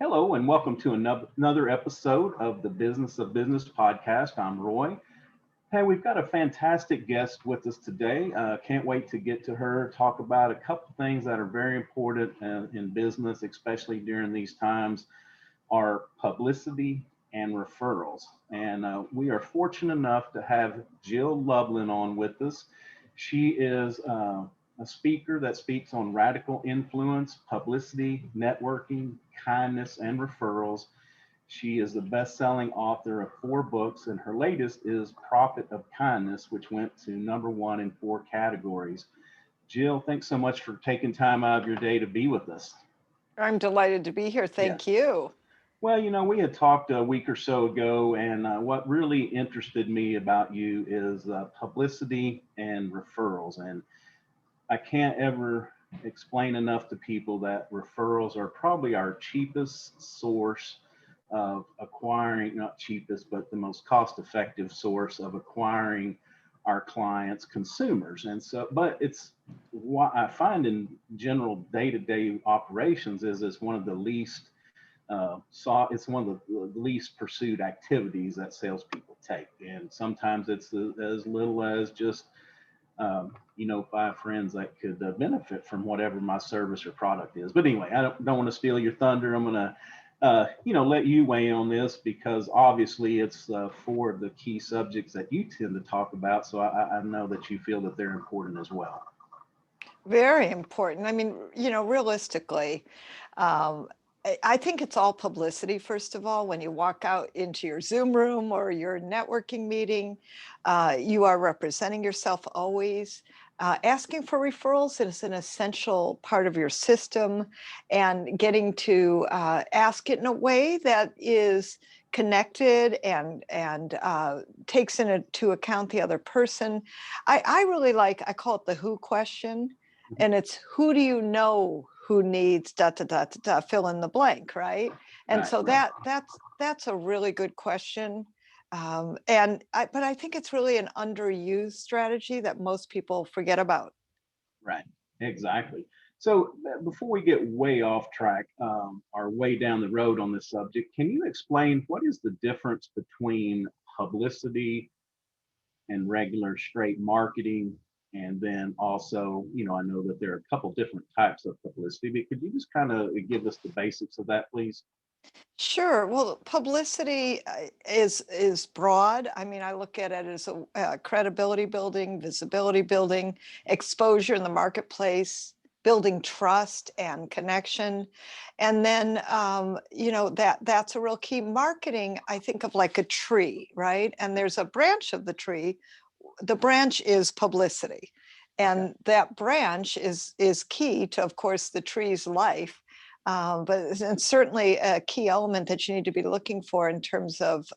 Hello, and welcome to another episode of the Business of Business podcast. I'm Roy. Hey, we've got a fantastic guest with us today. Can't wait to get to her, talk about a couple things that are very important in business, especially during these times, are publicity and referrals. And we are fortunate enough to have Jill Lublin on with us. She is a speaker that speaks on radical influence, publicity, networking, kindness, and referrals. She is the best-selling author of 4 books, and her latest is Profit of Kindness, which went to #1 in 4 categories. Jill, thanks so much for taking time out of your day to be with us. I'm delighted to be here. Yeah. Thank you. Well, we had talked a week or so ago, and what really interested me about you is publicity and referrals. And I can't ever explain enough to people that referrals are probably our cheapest source of acquiring, not cheapest, but the most cost effective source of acquiring our clients, consumers. And so, but it's what I find in general day to day operations is it's one of the least. It's one of the least pursued activities that salespeople take, and sometimes it's as little as just 5 friends that could benefit from whatever my service or product is. But anyway, I don't want to steal your thunder. I'm going to, let you weigh in on this because obviously it's 4 of the key subjects that you tend to talk about. So I know that you feel that they're important as well. Very important. I mean, realistically, I think it's all publicity, first of all. When you walk out into your Zoom room or your networking meeting, you are representing yourself always. Asking for referrals is an essential part of your system, and getting to ask it in a way that is connected and takes into account the other person. I really I call it the who question, and it's who do you know who needs fill in the blank, right? And Right, so right. that's a really good question. But I think it's really an underused strategy that most people forget about. Right, exactly. So before we get way off track or way down the road on this subject, can you explain what is the difference between publicity and regular straight marketing? And then also, I know that there are a couple different types of publicity, but could you just kind of give us the basics of that, please? Sure. Well, publicity is broad. I mean, I look at it as a credibility building, visibility building, exposure in the marketplace, building trust and connection, and then that's a real key. Marketing, I think of like a tree, right? And there's a branch of the tree. The branch is publicity, Okay. and that branch is key to, of course, the tree's life. But it's certainly a key element that you need to be looking for in terms of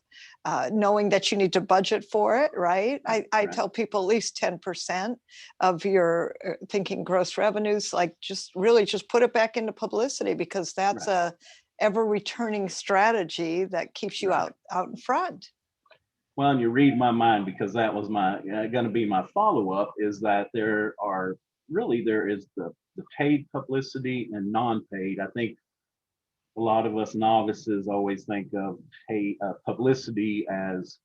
knowing that you need to budget for it, right? I Right. tell people at least 10% of your thinking gross revenues, like just put it back into publicity, because that's Right. a ever returning strategy that keeps you Right. out in front. Well, and you read my mind because that was my going to be my follow up is that there is the paid publicity and non-paid. I think a lot of us novices always think of publicity as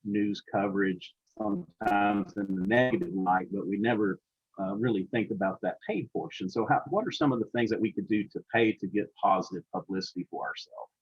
news coverage, sometimes in the negative light, but we never really think about that paid portion. So, what are some of the things that we could do to pay to get positive publicity for ourselves?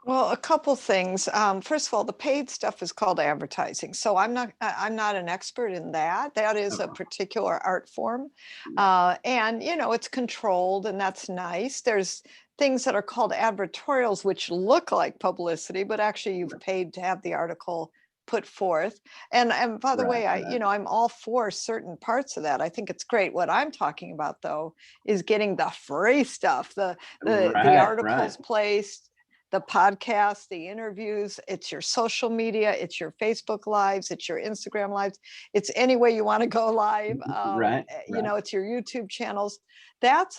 Well, a couple things. First of all, the paid stuff is called advertising. So I'm not an expert in that. That is a Okay. particular art form. Right. And it's controlled, and that's nice. There's things that are called advertorials, which look like publicity, but actually you've paid to have the article put forth. And by the Right. way, Right. I'm all for certain parts of that. I think it's great. What I'm talking about, though, is getting the free stuff, the Right. Right. articles placed, the podcast, the interviews. It's your social media, it's your Facebook lives, it's your Instagram lives, it's any way you want to go live. Right. Right. It's your YouTube channels. That's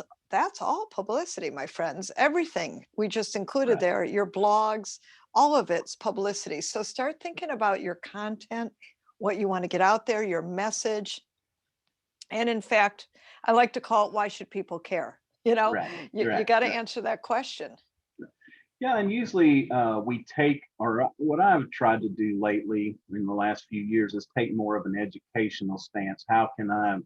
all publicity, my friends. Everything we just included Right. there, your blogs, all of it's publicity. So start thinking about your content, what you want to get out there, your message. And in fact, I like to call it, why should people care? Right. You Right. got to Right. answer that question. Yeah, and usually we take, or what I've tried to do lately in the last few years is take more of an educational stance. How can I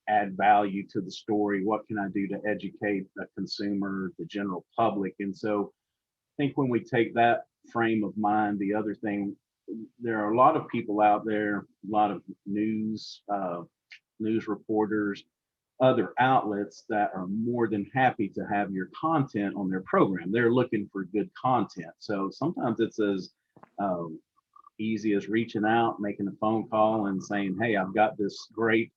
add value to the story? What can I do to educate the consumer, the general public? And so I think when we take that frame of mind, the other thing, there are a lot of people out there, a lot of news reporters, other outlets that are more than happy to have your content on their program. They're looking for good content. So sometimes it's as um, easy as reaching out, making a phone call, and saying, "Hey, I've got this great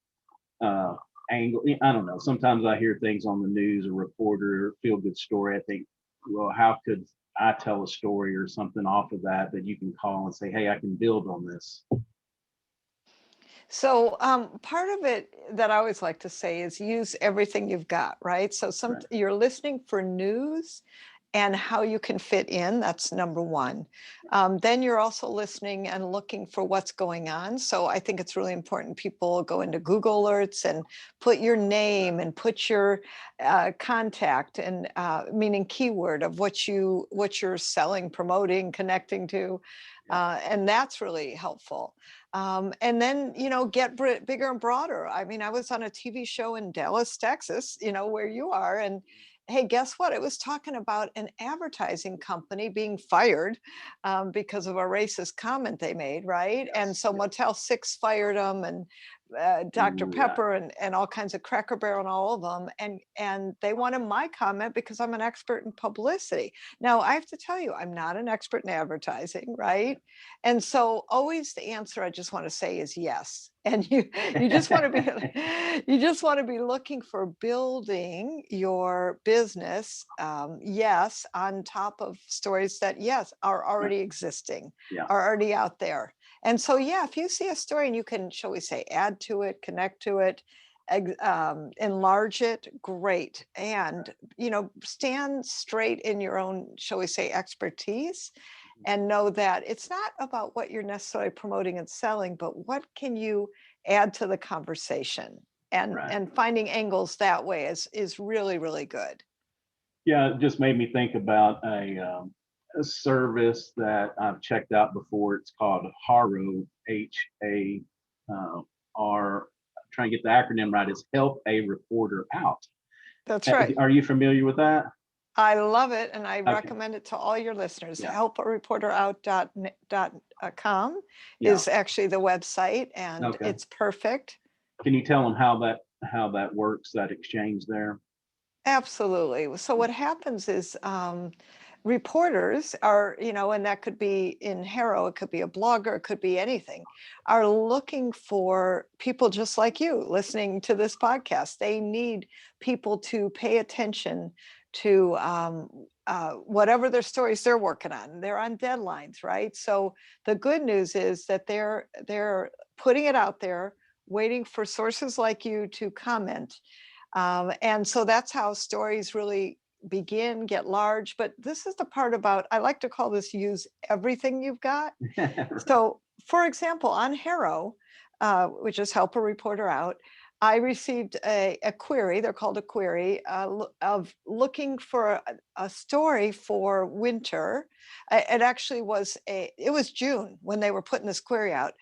uh, angle." I don't know. Sometimes I hear things on the news, a reporter, feel good story. I think, well, how could I tell a story or something off of that you can call and say, "Hey, I can build on this." So part of it that I always like to say is use everything you've got, right? So Right. you're listening for news and how you can fit in. That's number one. Then you're also listening and looking for what's going on. So I think it's really important people go into Google Alerts and put your name and put your contact and meaning keyword of what you're selling, promoting, connecting to, and that's really helpful. And then, get bigger and broader. I mean, I was on a TV show in Dallas, Texas, where you are. And hey, guess what? It was talking about an advertising company being fired because of a racist comment they made, right? And Yes. so Motel 6 fired them, and Dr. Ooh, yeah. Pepper and all kinds of Cracker Barrel and all of them. And they wanted my comment because I'm an expert in publicity. Now, I have to tell you, I'm not an expert in advertising, right? And so always the answer I just want to say is yes. And you just want to be you just want to be looking for building your business, yes, on top of stories that yes are already existing, Yeah. are already out there. And so yeah, if you see a story and you can, shall we say, add to it, connect to it, enlarge it, great. And stand straight in your own, shall we say, expertise, and know that it's not about what you're necessarily promoting and selling, but what can you add to the conversation, and Right. finding angles that way is really, really good. Yeah, it just made me think about a service that I've checked out before. It's called HARO, H A R. Trying to get the acronym right. Is Help a Reporter Out. That's right. Are you familiar with that? I love it, and I Okay. recommend it to all your listeners. Yeah. Helpareporterout.com Yeah. is actually the website, and Okay. it's perfect. Can you tell them how that works? That exchange there. Absolutely. So what happens is reporters are, and that could be in Haro, it could be a blogger, it could be anything, are looking for people just like you listening to this podcast. They need people to pay attention to whatever their stories they're working on. They're on deadlines, right? So the good news is that they're putting it out there, waiting for sources like you to comment, and so that's how stories really begin, get large. But this is the part about, I like to call this use everything you've got. So, for example, on Haro, which is Help a Reporter Out, I received a query, they're called a query, of looking for a story for winter. It actually it was June when they were putting this query out.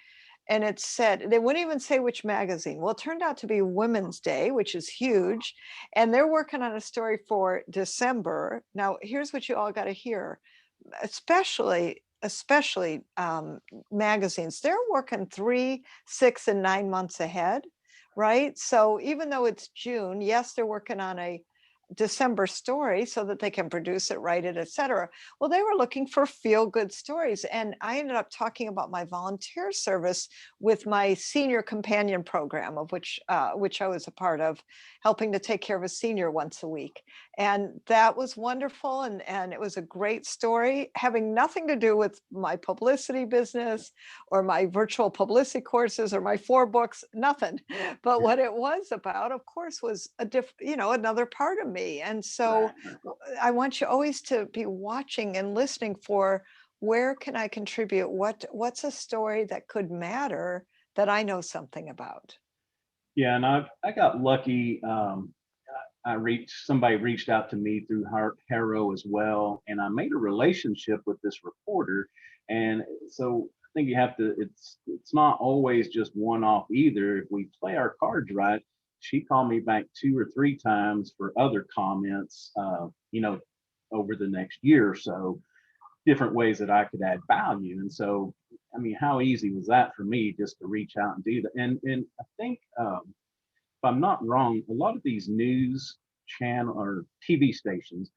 And it said, they wouldn't even say which magazine. Well, it turned out to be Women's Day, which is huge. And they're working on a story for December. Now, here's what you all got to hear, especially magazines. They're working 3, 6, and 9 months ahead, right? So even though it's June, yes, they're working on a December story so that they can produce it, write it, etc. Well, they were looking for feel-good stories, and I ended up talking about my volunteer service with my senior companion program, of which I was a part of, helping to take care of a senior once a week, and that was wonderful, and it was a great story, having nothing to do with my publicity business or my virtual publicity courses or my 4 books, nothing. But what it was about, of course, was another part of me. And so Right. I want you always to be watching and listening for, where can I contribute? What's a story that could matter that I know something about? Yeah, and I got lucky. somebody reached out to me through Harrow as well, and I made a relationship with this reporter. And so I think you have to, it's not always just one off either. If we play our cards right, she called me back 2 or 3 times for other comments, over the next year or so, different ways that I could add value. And so, I mean, how easy was that for me just to reach out and do that? And I think, if I'm not wrong, a lot of these news channel or TV stations,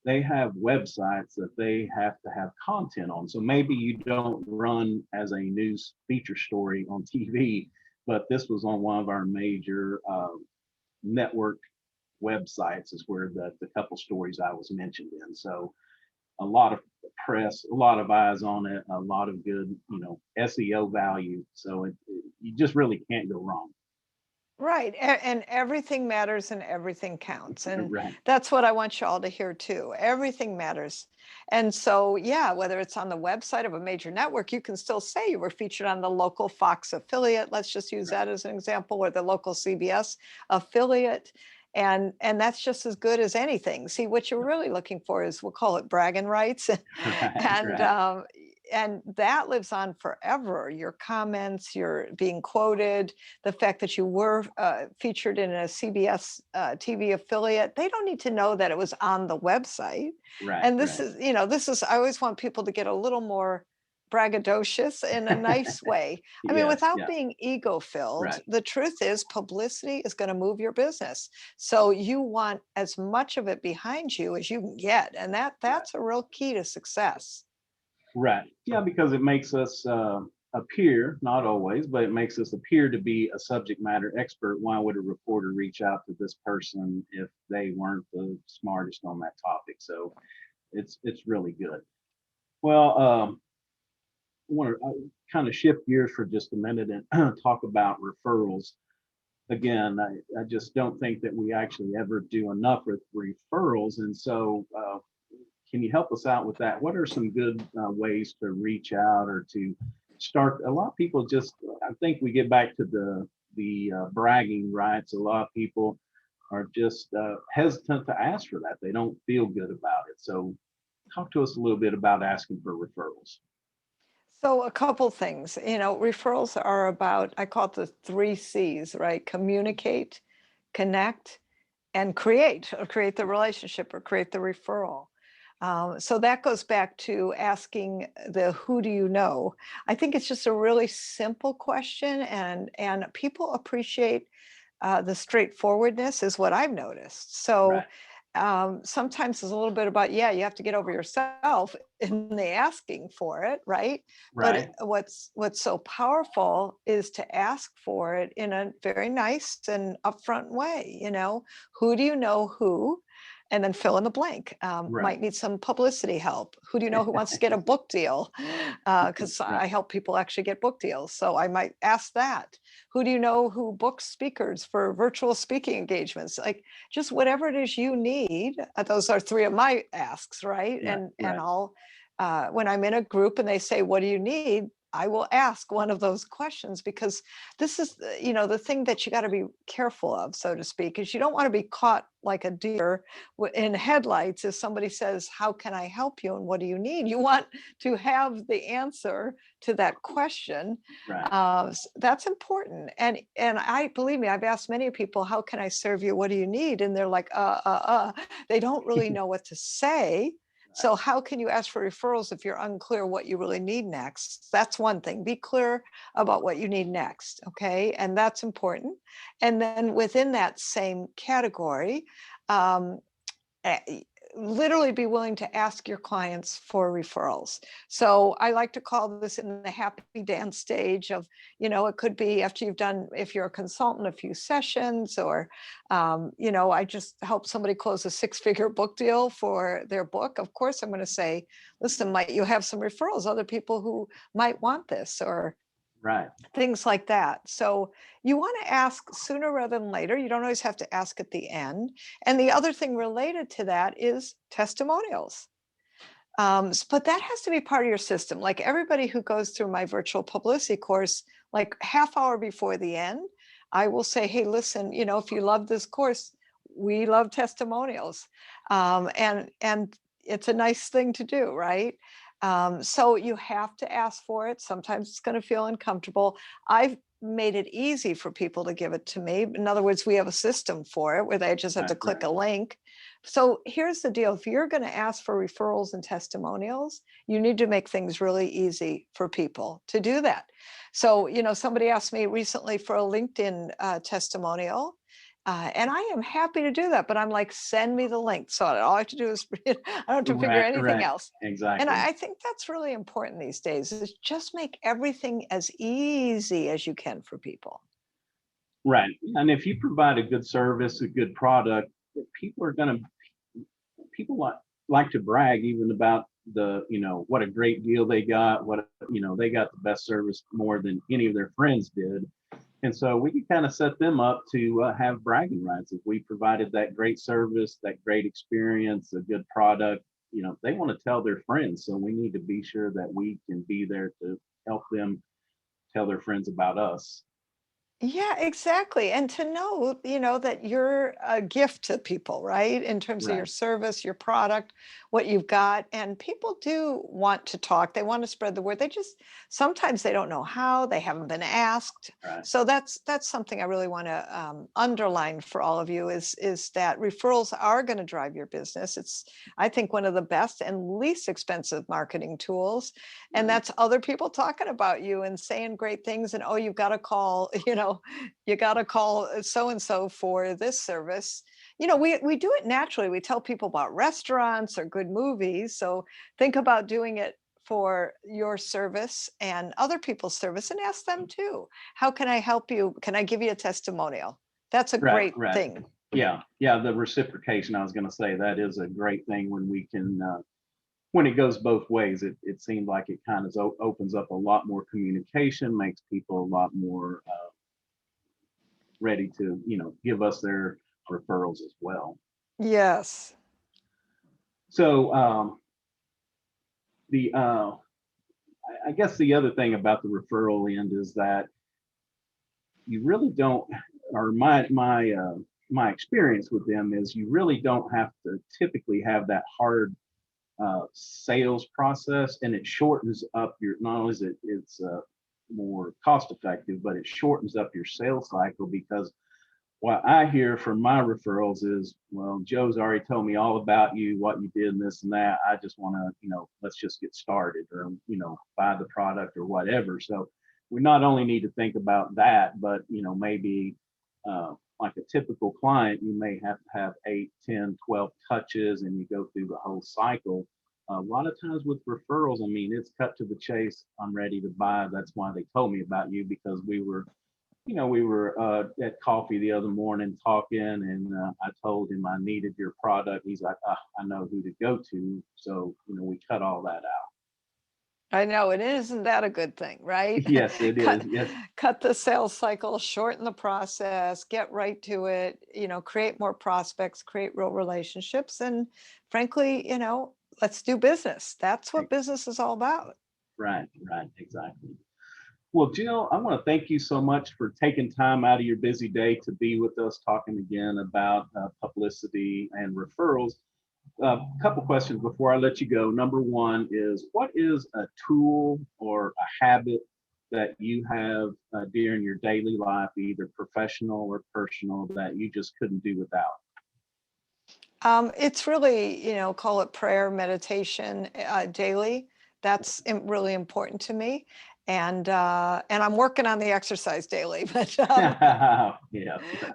they have websites that they have to have content on. So maybe you don't run as a news feature story on TV, but this was on one of our major network websites is where the couple stories I was mentioned in. So a lot of press, a lot of eyes on it, a lot of good, SEO value. So you just really can't go wrong. Right. And everything matters and everything counts. And Right. that's what I want you all to hear too. Everything matters. And so, yeah, whether it's on the website of a major network, you can still say you were featured on the local Fox affiliate. Let's just use that as an example, or the local CBS affiliate. And that's just as good as anything. See, what you're really looking for is, we'll call it bragging rights. and Right. and that lives on forever. Your comments, your being quoted, the fact that you were featured in a CBS TV affiliate, they don't need to know that it was on the website. Right. And this Right. is, I always want people to get a little more braggadocious in a nice way. I mean, Yeah. without Yeah. being ego filled, Right. the truth is publicity is going to move your business. So you want as much of it behind you as you can get. And that's a real key to success. Right. Yeah, because it makes us appear, not always, but it makes us appear to be a subject matter expert. Why would a reporter reach out to this person if they weren't the smartest on that topic? So it's really good. Well, I want to kind of shift gears for just a minute and talk about referrals. Again, I just don't think that we actually ever do enough with referrals. And so, can you help us out with that? What are some good ways to reach out or to start? A lot of people just, I think we get back to the bragging rights. A lot of people are just hesitant to ask for that. They don't feel good about it. So talk to us a little bit about asking for referrals. So a couple things, referrals are about, I call it the 3 C's, right? Communicate, connect, and create, or create the relationship, or create the referral. So that goes back to asking the who do you know. I think it's just a really simple question, and people appreciate the straightforwardness, is what I've noticed. So sometimes it's a little bit about, you have to get over yourself in the asking for it, right? But Right. what's so powerful is to ask for it in a very nice and upfront way. Who do you know who? And then fill in the blank. Right. Might need some publicity help. Who do you know who wants to get a book deal? Because Right. I help people actually get book deals. So I might ask that. Who do you know who books speakers for virtual speaking engagements? Like, just whatever it is you need. Those are 3 of my asks, right? Right. And Right. I'll, when I'm in a group and they say, what do you need? I will ask one of those questions, because this is, the thing that you got to be careful of, so to speak, is you don't want to be caught like a deer in headlights if somebody says, how can I help you and what do you need? You want to have the answer to that question. Right. That's important. And I, believe me, I've asked many people, how can I serve you? What do you need? And they're like, they don't really know what to say. So how can you ask for referrals if you're unclear what you really need next? That's one thing. Be clear about what you need next, okay? And that's important. And then within that same category, um, literally be willing to ask your clients for referrals. So I like to call this in the happy dance stage of, it could be after you've done, if you're a consultant, a few sessions, or, I just helped somebody close a 6-figure book deal for their book. Of course, I'm going to say, listen, might you have some referrals, other people who might want this, or Right. things like that. So you want to ask sooner rather than later. You don't always have to ask at the end. And the other thing related to that is testimonials. But that has to be part of your system. Like everybody who goes through my virtual publicity course, like half hour before the end, I will say, hey, listen, if you love this course, we love testimonials. And it's a nice thing to do, right? So you have to ask for it. Sometimes it's going to feel uncomfortable. I've made it easy for people to give it to me. In other words, we have a system for it where they just have to click a link. So here's the deal. If you're going to ask for referrals and testimonials, you need to make things really easy for people to do that. So, somebody asked me recently for a LinkedIn testimonial. And I am happy to do that, but I'm like, send me the link. So all I have to do is, I don't have to figure anything else. Exactly. And I think that's really important these days, is just make everything as easy as you can for people. Right. And if you provide a good service, a good product, people like to brag even about what a great deal they got, they got the best service more than any of their friends did. And so we can kind of set them up to have bragging rights. If we provided that great service, that great experience, a good product, they want to tell their friends. So we need to be sure that we can be there to help them tell their friends about us. Yeah, exactly. And to know, that you're a gift to people, right? In terms of your Right. service, your product, what you've got. And people do want to talk. They want to spread the word. Sometimes they don't know how, they haven't been asked. Right. So that's something I really want to underline for all of you is that referrals are going to drive your business. It's, I think, one of the best and least expensive marketing tools. And that's other people talking about you and saying great things. And, oh, you've got to call, you got to call so-and-so for this service. We do it naturally. We tell people about restaurants or good movies. So think about doing it for your service and other people's service, and ask them too. How can I help you? Can I give you a testimonial? That's a great thing. Yeah. The reciprocation, I was going to say, that is a great thing when we can, when it goes both ways. It seems like it kind of opens up a lot more communication, makes people a lot more ready to, give us their referrals as well. Yes. So I guess the other thing about the referral end is that you really don't, or my experience with them is you really don't have to typically have that hard sales process, and it shortens up your, not only is it's more cost effective, but it shortens up your sales cycle, because what I hear from my referrals is, well, Joe's already told me all about you, what you did, and this and that. I just want to, let's just get started, or, buy the product or whatever. So we not only need to think about that, but, maybe like a typical client, you may have to have 8, 10, 12 touches, and you go through the whole cycle. A lot of times with referrals, I mean, it's cut to the chase. I'm ready to buy. That's why they told me about you, because we were at coffee the other morning talking, and I told him I needed your product. He's like, I know who to go to. So, we cut all that out. I know, and isn't that a good thing, right? Yes, it is. Yes. Cut the sales cycle, shorten the process, get right to it, create more prospects, create real relationships. And frankly, let's do business. That's what business is all about. Right, exactly. Well, Jill, I want to thank you so much for taking time out of your busy day to be with us, talking again about publicity and referrals. A couple questions before I let you go. Number one is, what is a tool or a habit that you have during your daily life, either professional or personal, that you just couldn't do without? It's really, call it prayer, meditation daily. That's really important to me. And I'm working on the exercise daily, but Yeah.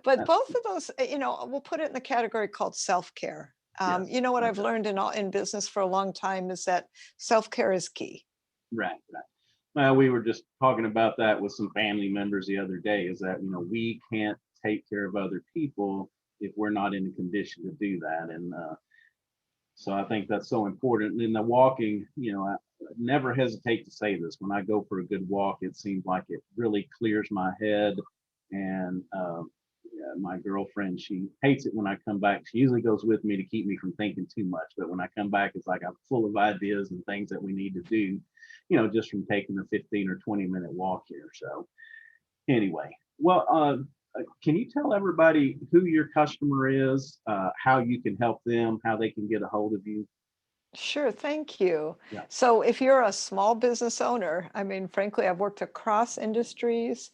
but both of those, we'll put it in the category called self-care. Yes. What I've learned in business for a long time is that self-care is key. Right. Well, we were just talking about that with some family members the other day, is that, we can't take care of other people if we're not in a condition to do that. And so I think that's so important. And in the walking, I never hesitate to say this. When I go for a good walk, it seems like it really clears my head. And my girlfriend, she hates it when I come back. She usually goes with me to keep me from thinking too much. But when I come back, it's like I'm full of ideas and things that we need to do, just from taking a 15 or 20-minute walk here. So anyway, well, Can you tell everybody who your customer is, how you can help them, how they can get a hold of you? Sure, thank you. Yeah. So if you're a small business owner, I mean, frankly, I've worked across industries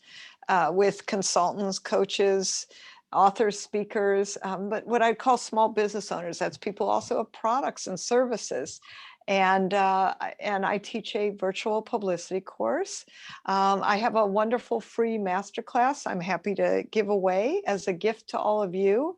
with consultants, coaches, authors, speakers, but what I'd call small business owners, that's people also of products and services. And I teach a virtual publicity course. I have a wonderful free masterclass I'm happy to give away as a gift to all of you.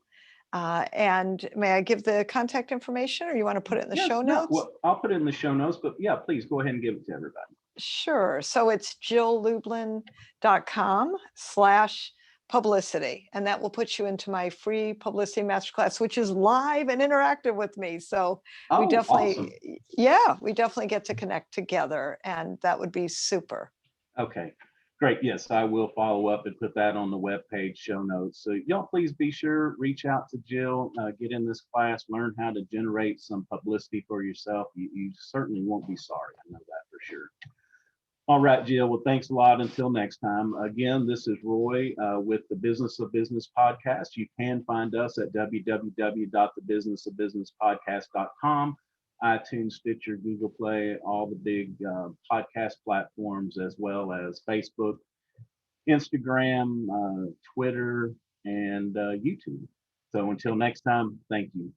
And may I give the contact information, or you want to put it in the Yes, show no, notes? well, I'll put it in the show notes, but yeah, please go ahead and give it to everybody. Sure. So it's jilllublin.com/publicity. And that will put you into my free publicity masterclass, which is live and interactive with me. So we Oh, awesome. definitely, yeah, we definitely get to connect together. And that would be super. Okay, great. Yes, I will follow up and put that on the webpage show notes. So y'all please be sure, reach out to Jill, get in this class, learn how to generate some publicity for yourself. You certainly won't be sorry. I know that for sure. All right, Jill. Well, thanks a lot. Until next time. Again, this is Roy with the Business of Business podcast. You can find us at www.thebusinessofbusinesspodcast.com, iTunes, Stitcher, Google Play, all the big podcast platforms, as well as Facebook, Instagram, Twitter, and YouTube. So until next time, thank you.